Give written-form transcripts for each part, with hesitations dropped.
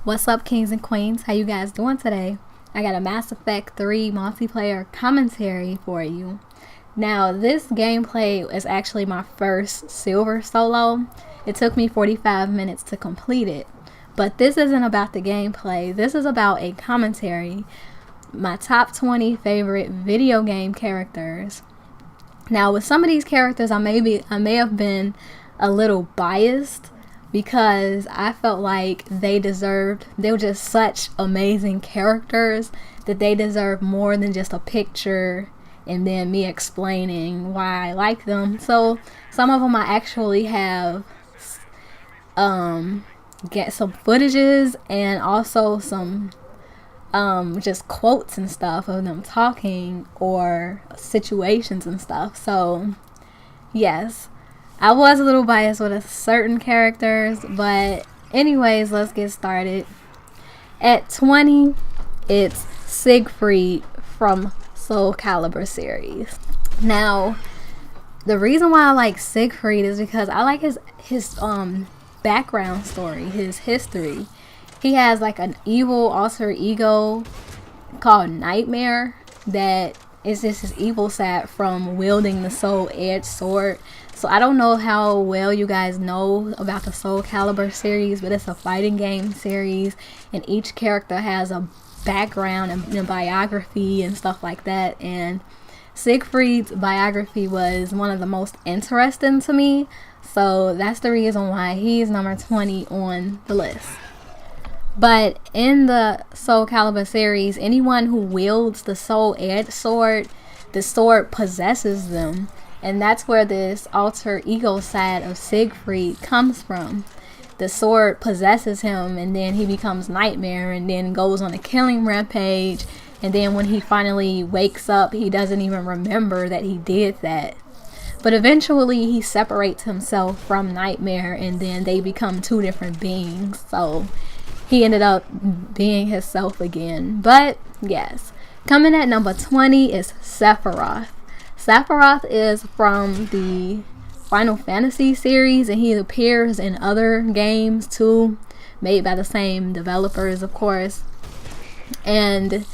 What's up, kings and queens? How you guys doing today? I got a Mass Effect 3 multiplayer commentary for you. Now, this gameplay is actually my first silver solo. It took me 45 minutes to complete it. But this isn't about the gameplay. This is about a commentary. My top 20 favorite video game characters. Now, with some of these characters, I may have been a little biased, because I felt like they were just such amazing characters that they deserve more than just a picture and then me explaining why I like them. So some of them I actually have get some footages and also some just quotes and stuff of them talking or situations and stuff. So yes, I was a little biased with certain characters, but anyways, let's get started. At 20, it's Siegfried from Soul Calibur series. Now, the reason why I like Siegfried is because I like his background story, his history. He has like an evil alter ego called Nightmare that is just his evil side from wielding the Soul Edge sword. So I don't know how well you guys know about the Soul Calibur series, but it's a fighting game series, and each character has a background and a biography and stuff like that. And Siegfried's biography was one of the most interesting to me, so that's the reason why he's number 20 on the list. But in the Soul Calibur series, anyone who wields the Soul Edge sword, the sword possesses them. And that's where this alter ego side of Siegfried comes from. The sword possesses him, and then he becomes Nightmare, and then goes on a killing rampage. And then when he finally wakes up, he doesn't even remember that he did that. But eventually he separates himself from Nightmare, and then they become two different beings. So he ended up being himself again. But yes, coming at number 20 is Sephiroth. Sephiroth is from the Final Fantasy series, and he appears in other games too, made by the same developers, of course. And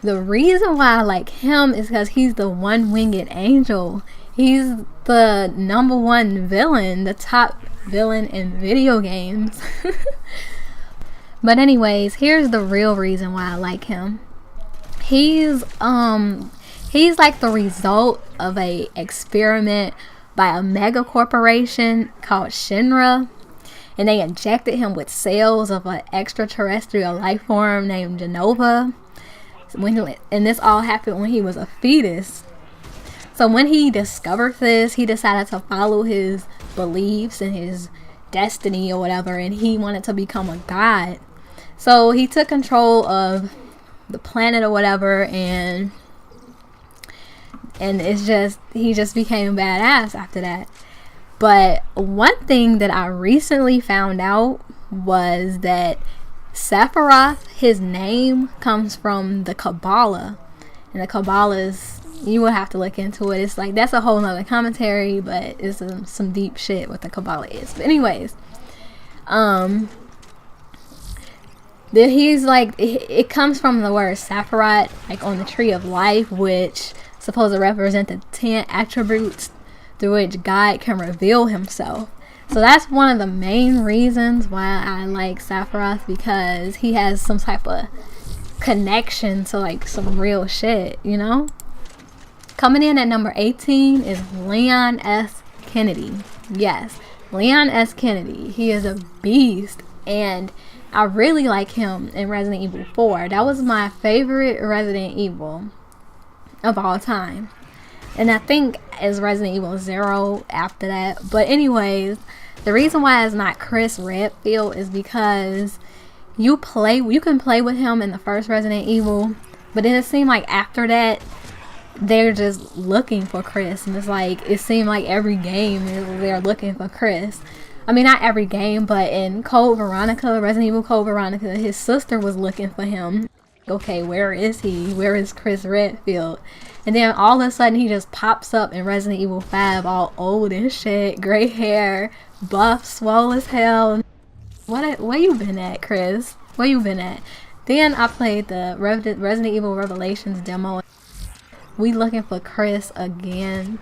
the reason why I like him is because he's the one-winged angel. He's the number one villain, the top villain in video games. But anyways, here's the real reason why I like him. He's like the result of a experiment by a mega corporation called Shinra, and they injected him with cells of an extraterrestrial life form named Genova. And this all happened when he was a fetus. So when he discovered this, he decided to follow his beliefs and his destiny or whatever, and he wanted to become a god. So he took control of the planet or whatever, and he just became badass after that. But one thing that I recently found out was that Sephiroth, his name comes from the Kabbalah. And the Kabbalah is, you will have to look into it. It's like, that's a whole nother commentary, but it's some deep shit what the Kabbalah is. But anyways, that he's like, it comes from the word Sephiroth, like on the tree of life, which supposed to represent the 10 attributes through which God can reveal himself. So that's one of the main reasons why I like Sephiroth, because he has some type of connection to like some real shit, you know? Coming in at number 18 is Leon S. Kennedy. Yes, Leon S. Kennedy. He is a beast, and I really like him in Resident Evil 4. That was my favorite Resident Evil of all time, and I think it's Resident Evil 0 after that. But anyways, the reason why it's not Chris Redfield is because you can play with him in the first Resident Evil, but it seemed like after that they're just looking for Chris, and it's like it seemed like every game they're looking for Chris. I mean, not every game, but in Resident Evil Code Veronica, his sister was looking for him. Okay, where is he? Where is Chris Redfield? And then all of a sudden he just pops up in Resident Evil 5 all old and shit, gray hair, buff, swole as hell. Where you been at, Chris? Where you been at? Then I played the Resident Evil Revelations demo. We looking for Chris again.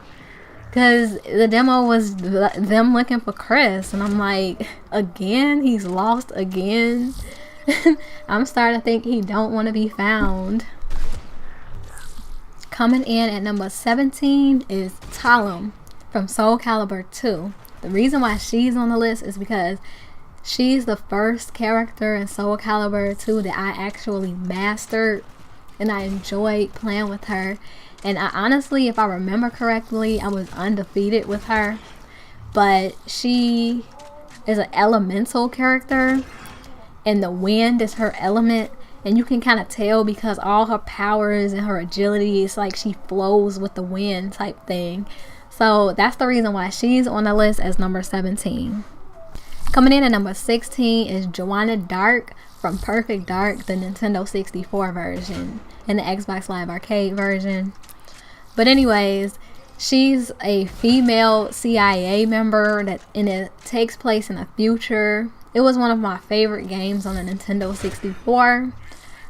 Because the demo was them looking for Chris. And I'm like, again? He's lost again? I'm starting to think he don't want to be found. Coming in at number 17 is Talum from Soul Calibur 2. The reason why she's on the list is because she's the first character in Soul Calibur 2 that I actually mastered, and I enjoyed playing with her. And I honestly, if I remember correctly, I was undefeated with her. But she is an elemental character, and the wind is her element. And you can kind of tell because all her powers and her agility, it's like she flows with the wind type thing. So that's the reason why she's on the list as number 17. Coming in at number 16 is Joanne Dark from Perfect Dark, the Nintendo 64 version, and the Xbox Live Arcade version. But anyways, she's a female CIA member and it takes place in the future. It was one of my favorite games on the Nintendo 64.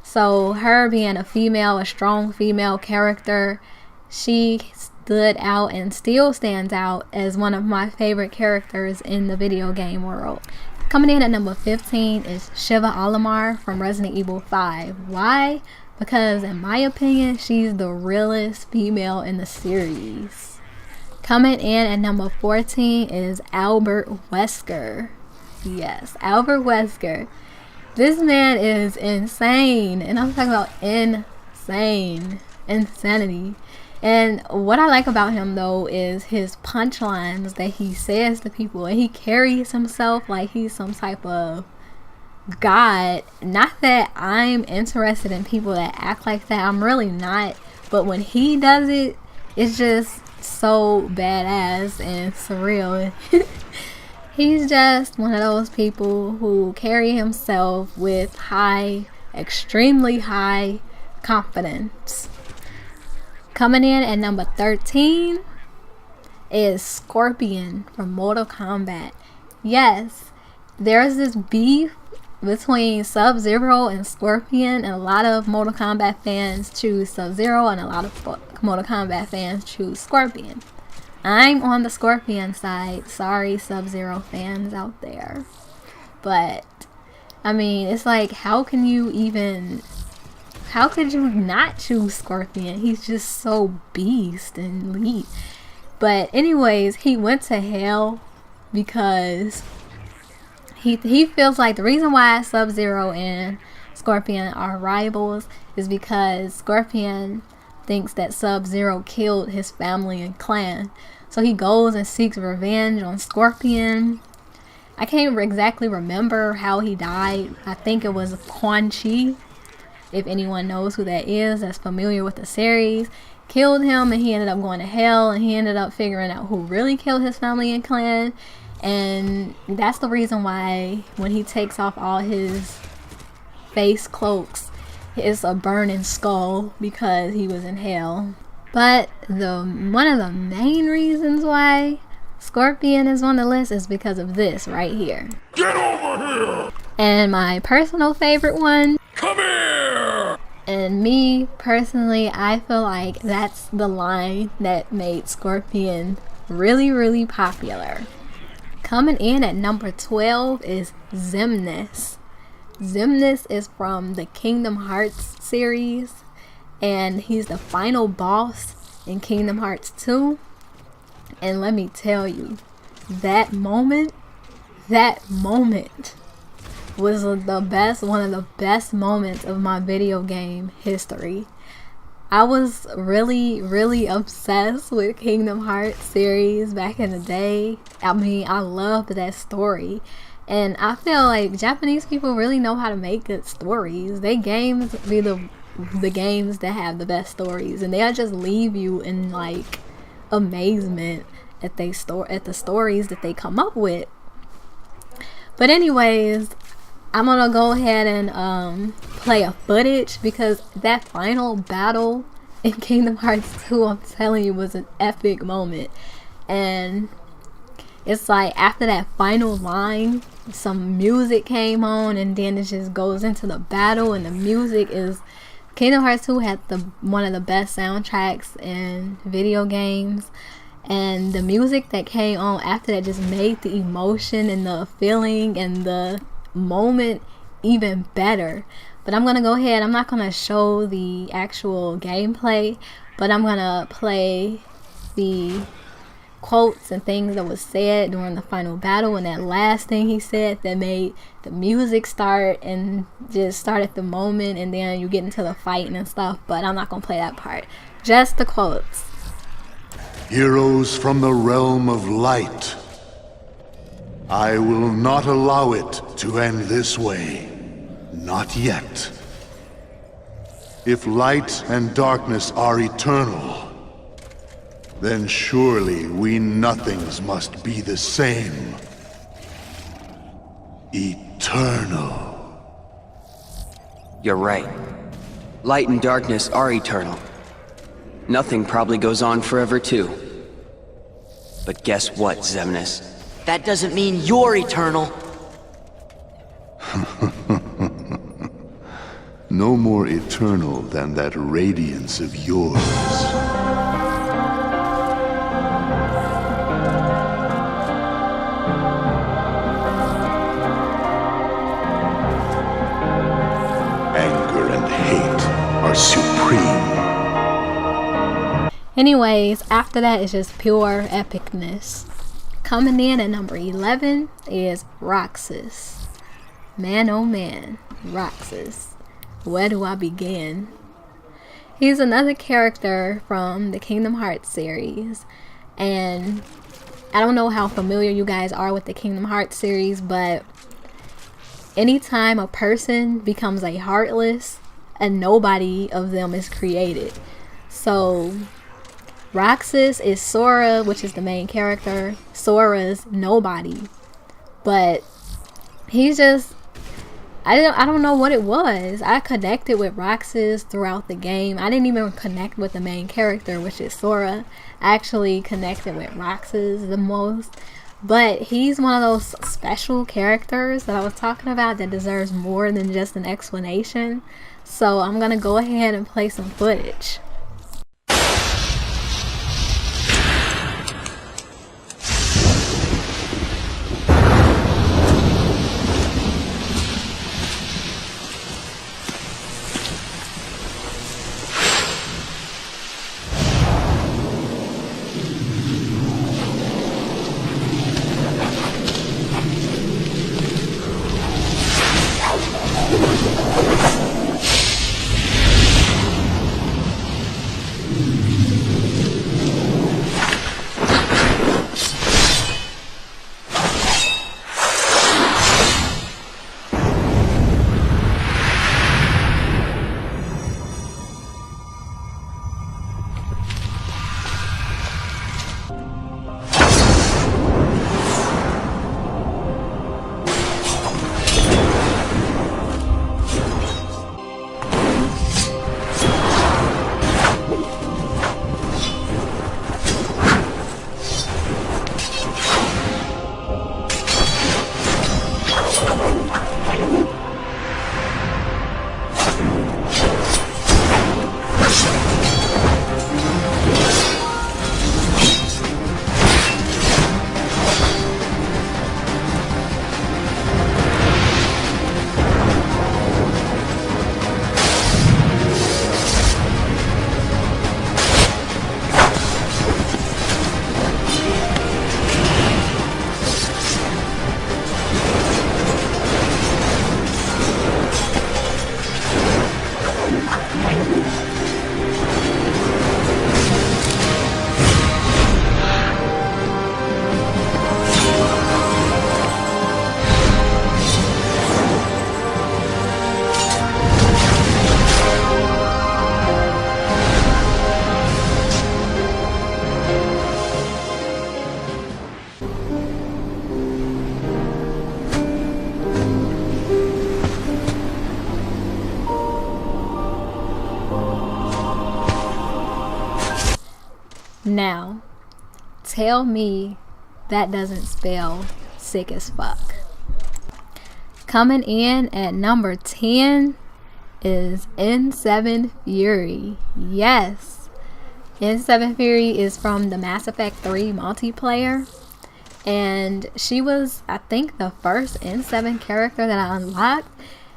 So her being a female, a strong female character, she stood out and still stands out as one of my favorite characters in the video game world. Coming in at number 15 is Shiva Olimar from Resident Evil 5. Why? Because in my opinion, she's the realest female in the series. Coming in at number 14 is Albert Wesker. Yes, Albert Wesker. This man is insane, and I'm talking about insanity. And what I like about him though is his punchlines that he says to people, and he carries himself like he's some type of god. Not that I'm interested in people that act like that, I'm really not, but when he does it, it's just so badass and surreal. He's just one of those people who carry himself with extremely high confidence. Coming in at number 13 is Scorpion from Mortal Kombat. Yes, there's this beef between Sub-Zero and Scorpion, and a lot of Mortal Kombat fans choose Sub-Zero and a lot of Mortal Kombat fans choose Scorpion. I'm on the Scorpion side. Sorry, Sub-Zero fans out there. But, I mean, it's like, how could you not choose Scorpion? He's just so beast and elite. But anyways, he went to hell because he feels like the reason why Sub-Zero and Scorpion are rivals is because Scorpion thinks that Sub-Zero killed his family and clan. So he goes and seeks revenge on Scorpion. I can't exactly remember how he died. I think it was Quan Chi, if anyone knows who that is, that's familiar with the series. Killed him, and he ended up going to hell, and he ended up figuring out who really killed his family and clan. And that's the reason why when he takes off all his face cloaks, it's a burning skull, because he was in hell. But one of the main reasons why Scorpion is on the list is because of this right here. Get over here! And my personal favorite one, come here! And me personally, I feel like that's the line that made Scorpion really, really popular. Coming in at number 12 is Xemnas. Xemnas is from the Kingdom Hearts series, and he's the final boss in Kingdom Hearts 2. And let me tell you, that moment was one of the best moments of my video game history. I was really, really obsessed with Kingdom Hearts series back in the day. I mean, I loved that story. And I feel like Japanese people really know how to make good stories. They games be the games that have the best stories, and they'll just leave you in like amazement at the stories that they come up with. But anyways, I'm gonna go ahead and play a footage, because that final battle in Kingdom Hearts 2, I'm telling you, was an epic moment. And it's like after that final line, some music came on, and then it just goes into the battle, and the music is Kingdom Hearts 2 had one of the best soundtracks in video games, and the music that came on after that just made the emotion and the feeling and the moment even better. But I'm gonna go ahead, I'm not gonna show the actual gameplay, but I'm gonna play the quotes and things that was said during the final battle, and that last thing he said that made the music start and just started the moment, and then you get into the fighting and stuff. But I'm not gonna play that part, just the quotes. Heroes from the realm of light. I will not allow it to end this way. Not yet. If light and darkness are eternal, then surely we nothings must be the same. Eternal. You're right. Light and darkness are eternal. Nothing probably goes on forever too. But guess what, Xemnas? That doesn't mean you're eternal. No more eternal than that radiance of yours. Anger and hate are supreme. Anyways, after that is just pure epicness. Coming in at number 11 is Roxas. Man oh man, Roxas. Where do I begin? He's another character from the Kingdom Hearts series, and I don't know how familiar you guys are with the Kingdom Hearts series, but anytime a person becomes a Heartless, a nobody of them is created. So Roxas is Sora, which is the main character, Sora's nobody. But he's just, I don't know what it was. I connected with Roxas throughout the game. I didn't even connect with the main character, which is Sora. I actually connected with Roxas the most. But he's one of those special characters that I was talking about that deserves more than just an explanation. So I'm gonna go ahead and play some footage. Now, tell me that doesn't spell sick as fuck. Coming in at number 10 is N7 Fury. Yes, N7 Fury is from the Mass Effect 3 multiplayer, and she was, I think, the first N7 character that I unlocked.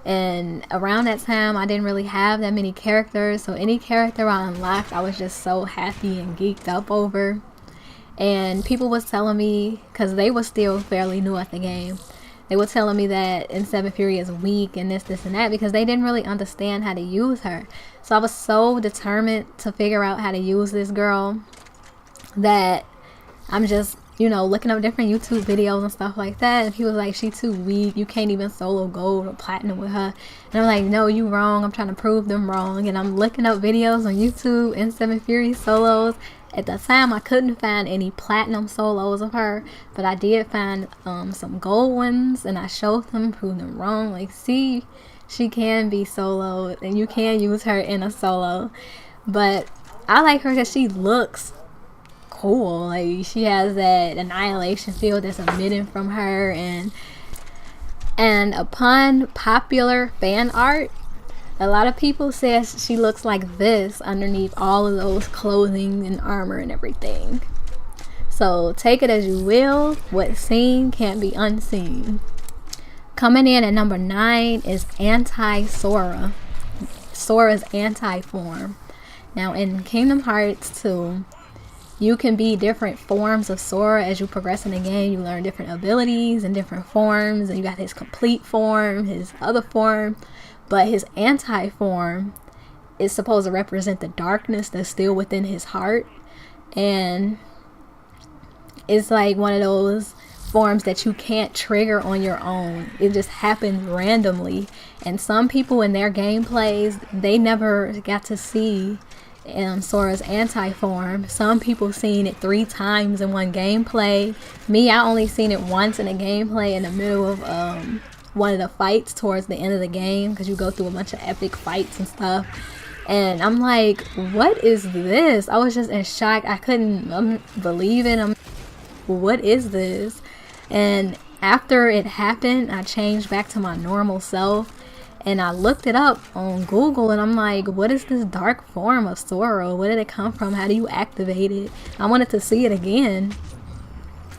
And around that time, I didn't really have that many characters, so any character I unlocked, I was just so happy and geeked up over. And people was telling me, because they were still fairly new at the game, they were telling me that N7 Fury is weak and this and that, because they didn't really understand how to use her. So I was so determined to figure out how to use this girl that I'm just, you know, looking up different YouTube videos and stuff like that, and he was like, she too weak, you can't even solo gold or platinum with her. And I'm like, no, you wrong, I'm trying to prove them wrong. And I'm looking up videos on YouTube, N7 Fury solos. At the time, I couldn't find any platinum solos of her, but I did find some gold ones, and I showed them, proved them wrong. Like, see, she can be soloed, and you can use her in a solo. But I like her because she looks cool. Like, she has that annihilation field that's emitting from her, and upon popular fan art, a lot of people say she looks like this underneath all of those clothing and armor and everything. So take it as you will. What's seen can't be unseen. Coming in at number 9 is AntiSora. Sora's anti-form. Now in Kingdom Hearts 2, you can be different forms of Sora as you progress in the game. You learn different abilities and different forms, and you got his complete form, his other form. But his anti-form is supposed to represent the darkness that's still within his heart. And it's like one of those forms that you can't trigger on your own. It just happens randomly. And some people in their gameplays, they never got to see Sora's anti-form. Some people seen it 3 times in one gameplay. Me, I only seen it once in a gameplay in the middle of one of the fights towards the end of the game, because you go through a bunch of epic fights and stuff. And I'm like, what is this? I was just in shock. I couldn't believe it. What is this? And after it happened, I changed back to my normal self, and I looked it up on Google, and I'm like, what is this dark form of Sora? Where did it come from? How do you activate it? I wanted to see it again,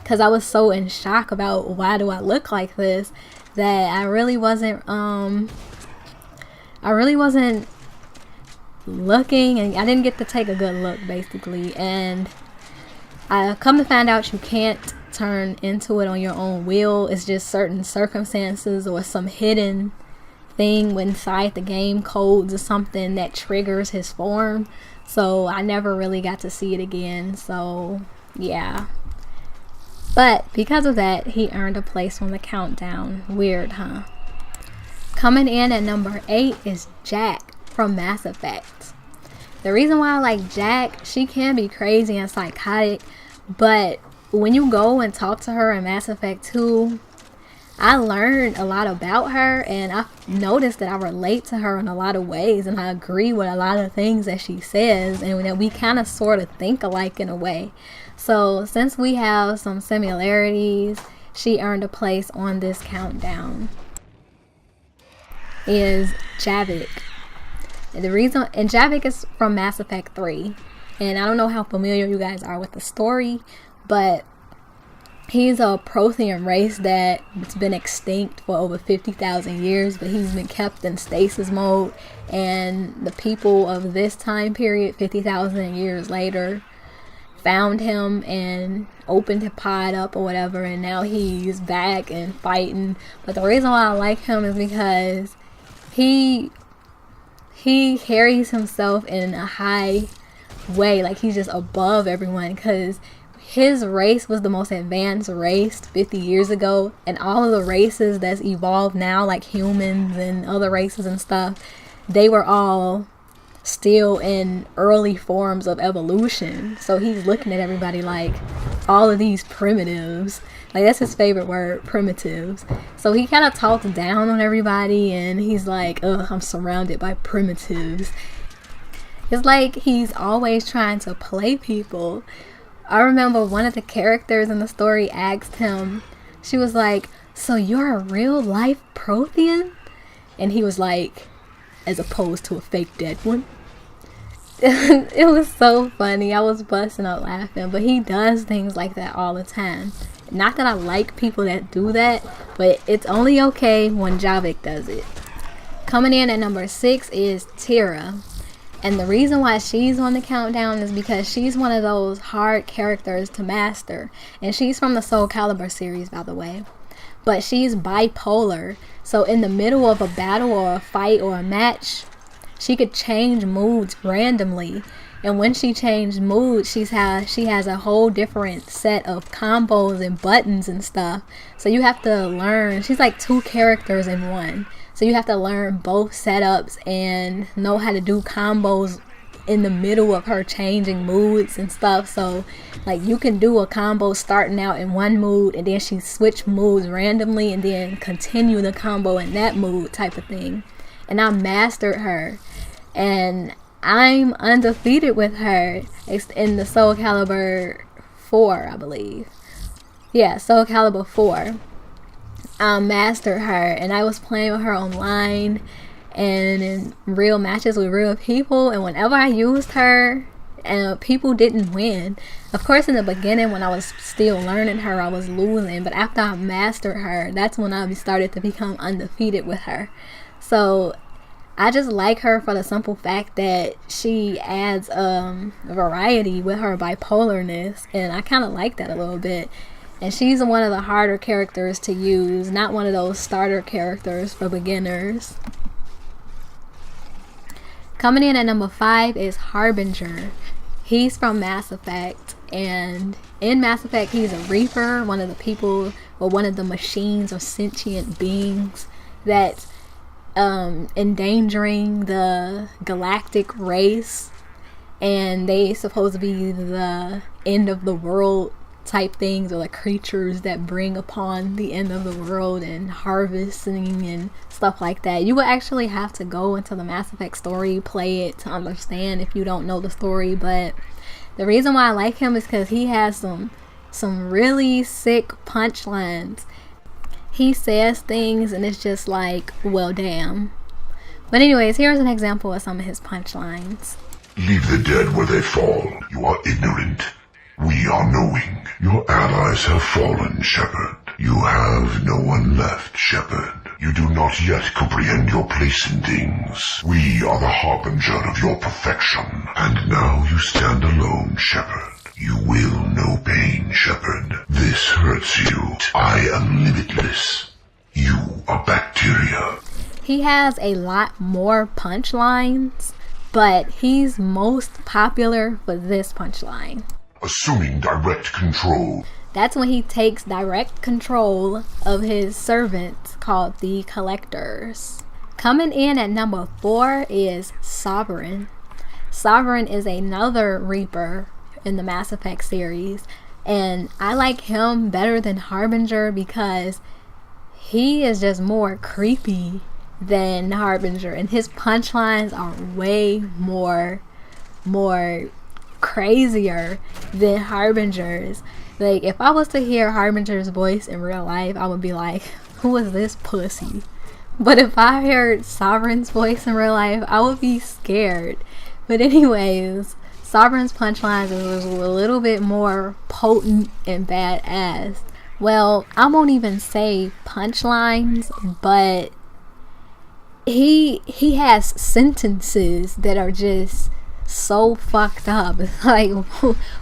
because I was so in shock about why do I look like this, that I really wasn't looking, and I didn't get to take a good look, basically. And I come to find out you can't turn into it on your own will. It's just certain circumstances or some hidden thing inside the game codes or something that triggers his form. So I never really got to see it again. So yeah. But because of that, he earned a place on the countdown. Weird, huh? Coming in at number 8 is Jack from Mass Effect. The reason why I like Jack, she can be crazy and psychotic, but when you go and talk to her in Mass Effect 2, I learned a lot about her, and I noticed that I relate to her in a lot of ways, and I agree with a lot of things that she says, and that we kind of sort of think alike in a way. So since we have some similarities, she earned a place on this countdown. Is Javik. And Javik is from Mass Effect 3, and I don't know how familiar you guys are with the story, but he's a Prothean race that's been extinct for over 50,000 years, but he's been kept in stasis mode, and the people of this time period, 50,000 years later, found him and opened his pod up or whatever, and now he's back and fighting. But the reason why I like him is because he carries himself in a high way, like he's just above everyone, because his race was the most advanced race 50 years ago, and all of the races that's evolved now, like humans and other races and stuff, they were all still in early forms of evolution. So he's looking at everybody like all of these primitives. Like, that's his favorite word, primitives. So he kind of talks down on everybody, and he's like, ugh, I'm surrounded by primitives. It's like he's always trying to play people. I remember one of the characters in the story asked him, she was like, so you're a real life Prothean? And he was like, as opposed to a fake dead one. It was so funny. I was busting out laughing. But he does things like that all the time. Not that I like people that do that, but it's only okay when Javik does it. Coming in at number 6 is Tira. And the reason why she's on the countdown is because she's one of those hard characters to master. And she's from the Soul Calibur series, by the way. But she's bipolar. So in the middle of a battle or a fight or a match, she could change moods randomly. And when she changed moods, she has a whole different set of combos and buttons and stuff. So you have to learn. She's like 2 characters in one. So you have to learn both setups and know how to do combos in the middle of her changing moods and stuff. So like you can do a combo starting out in one mood and then she switch moods randomly and then continue the combo in that mood type of thing. And I mastered her. And I'm undefeated with her in the Soul Calibur 4, I believe. Yeah, Soul Calibur 4. I mastered her, and I was playing with her online and in real matches with real people. And whenever I used her, people didn't win. Of course, in the beginning, when I was still learning her, I was losing. But after I mastered her, that's when I started to become undefeated with her. So I just like her for the simple fact that she adds variety with her bipolarness, and I kind of like that a little bit. And she's one of the harder characters to use, not one of those starter characters for beginners. Coming in at number 5 is Harbinger. He's from Mass Effect, and in Mass Effect he's a Reaper, one of the people, or one of the machines or sentient beings that's endangering the galactic race, and they supposed to be the end of the world type things, or the creatures that bring upon the end of the world and harvesting and stuff like that. You would actually have to go into the Mass Effect story, play it to understand if you don't know the story. But the reason why I like him is because he has some really sick punchlines. He says things and it's just like, well, damn. But anyways, here's an example of some of his punchlines. Leave the dead where they fall. You are ignorant. We are knowing. Your allies have fallen, Shepard. You have no one left, Shepard. You do not yet comprehend your place in things. We are the harbinger of your perfection. And now you stand alone, Shepard. You will know pain, Shepard. This hurts you. I am limitless. You are bacteria. He has a lot more punchlines, but he's most popular for this punchline. Assuming direct control. That's when he takes direct control of his servants called the Collectors. Coming in at number 4 is Sovereign. Sovereign is another Reaper in the Mass Effect series, and I like him better than Harbinger because he is just more creepy than Harbinger, and his punchlines are way more crazier than Harbinger's. Like, if I was to hear Harbinger's voice in real life, I would be like, who is this pussy? But if I heard Sovereign's voice in real life, I would be scared. But anyways, Sovereign's punchlines is a little bit more potent and badass. Well, I won't even say punchlines, but he has sentences that are just so fucked up. It's like,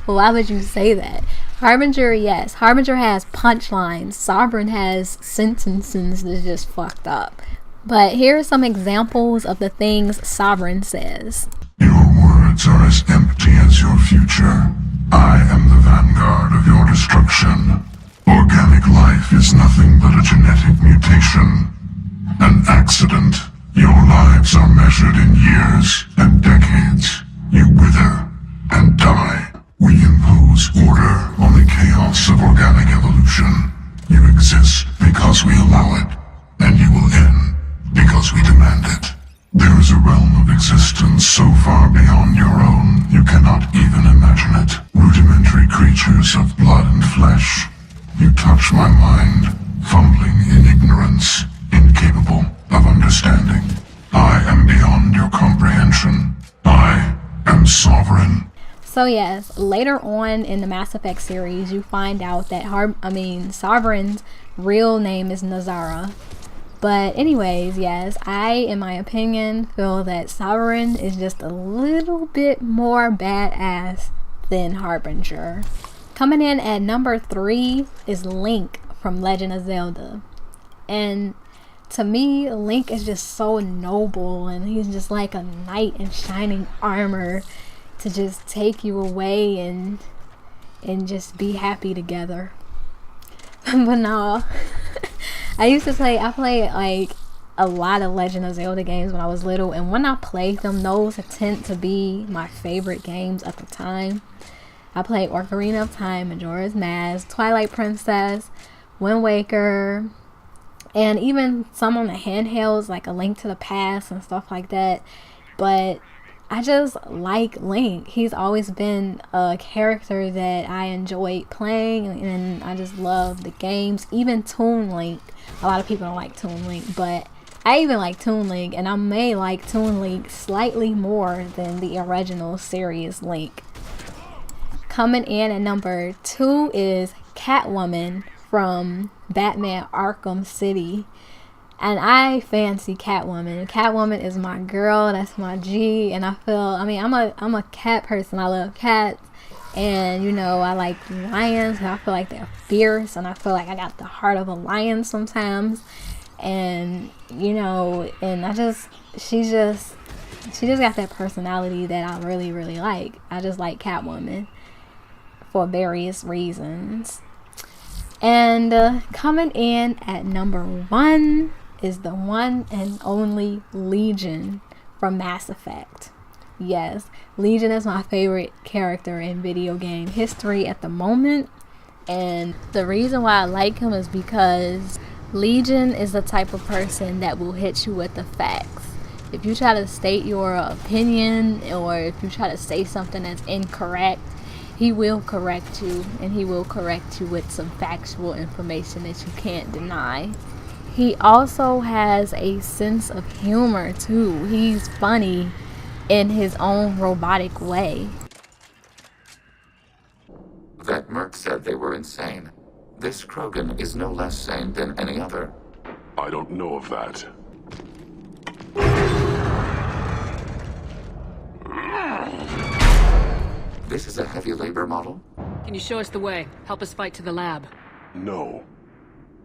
why would you say that? Harbinger, yes, Harbinger has punchlines. Sovereign has sentences that are just fucked up. But here are some examples of the things Sovereign says. Your words are as empty as your future. I am the vanguard of your destruction. Organic life is nothing but a genetic mutation. An accident. Your lives are measured in years and decades. You wither and die. We impose order on the chaos of organic evolution. You exist because we allow it, and you will end because we demand it. There is a realm of existence so far beyond your own, you cannot even imagine it. Rudimentary creatures of blood and flesh. You touch my mind, fumbling in ignorance, incapable of understanding. I am beyond your comprehension. I am sovereign. So yes, later on in the Mass Effect series, you find out that Sovereign's real name is Nazara. But anyways, yes, I, in my opinion, feel that Sovereign is just a little bit more badass than Harbinger. Coming in at number 3 is Link from Legend of Zelda. And to me, Link is just so noble, and he's just like a knight in shining armor to just take you away and just be happy together. But no, I played like a lot of Legend of Zelda games when I was little, and when I played them, those tend to be my favorite games at the time. I played Ocarina of Time, Majora's Mask, Twilight Princess, Wind Waker, and even some on the handhelds like A Link to the Past and stuff like that. But I just like Link. He's always been a character that I enjoyed playing, and I just love the games. Even Toon Link. A lot of people don't like Toon Link, but I even like Toon Link, and I may like Toon Link slightly more than the original series Link. Coming in at number 2 is Catwoman from Batman Arkham City. And I fancy Catwoman. Catwoman is my girl. That's my G. And I'm a cat person. I love cats. And, you know, I like lions. And I feel like they're fierce. And I feel like I got the heart of a lion sometimes. And, you know, and she just got that personality that I really, really like. I just like Catwoman for various reasons. And coming in at number 1 is the one and only Legion from Mass Effect. Yes, Legion is my favorite character in video game history at the moment. And the reason why I like him is because Legion is the type of person that will hit you with the facts. If you try to state your opinion, or if you try to say something that's incorrect, he will correct you, and he will correct you with some factual information that you can't deny. He also has a sense of humor too. He's funny in his own robotic way. That Merc said they were insane. This Krogan is no less sane than any other. I don't know of that. This is a heavy labor model? Can you show us the way? Help us fight to the lab. No.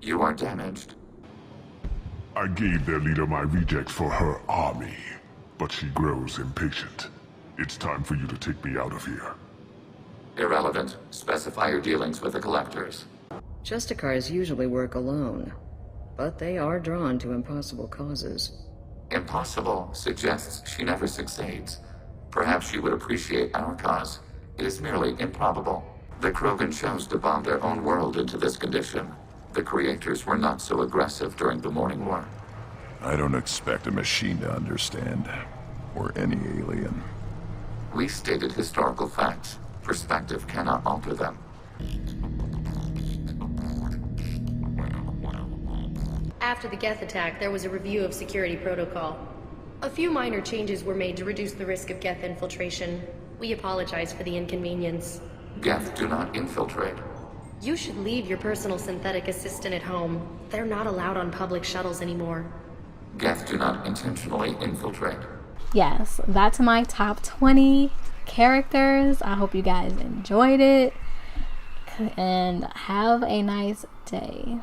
You are damaged. I gave their leader my rejects for her army, but she grows impatient. It's time for you to take me out of here. Irrelevant. Specify your dealings with the collectors. Justicars usually work alone, but they are drawn to impossible causes. Impossible suggests she never succeeds. Perhaps she would appreciate our cause. It is merely improbable. The Krogan chose to bomb their own world into this condition. The creators were not so aggressive during the Morning War. I don't expect a machine to understand, or any alien. We stated historical facts. Perspective cannot alter them. After the Geth attack, there was a review of security protocol. A few minor changes were made to reduce the risk of Geth infiltration. We apologize for the inconvenience. Geth do not infiltrate. You should leave your personal synthetic assistant at home. They're not allowed on public shuttles anymore. Geth do not intentionally infiltrate. Yes, that's my top 20 characters. I hope you guys enjoyed it. And have a nice day.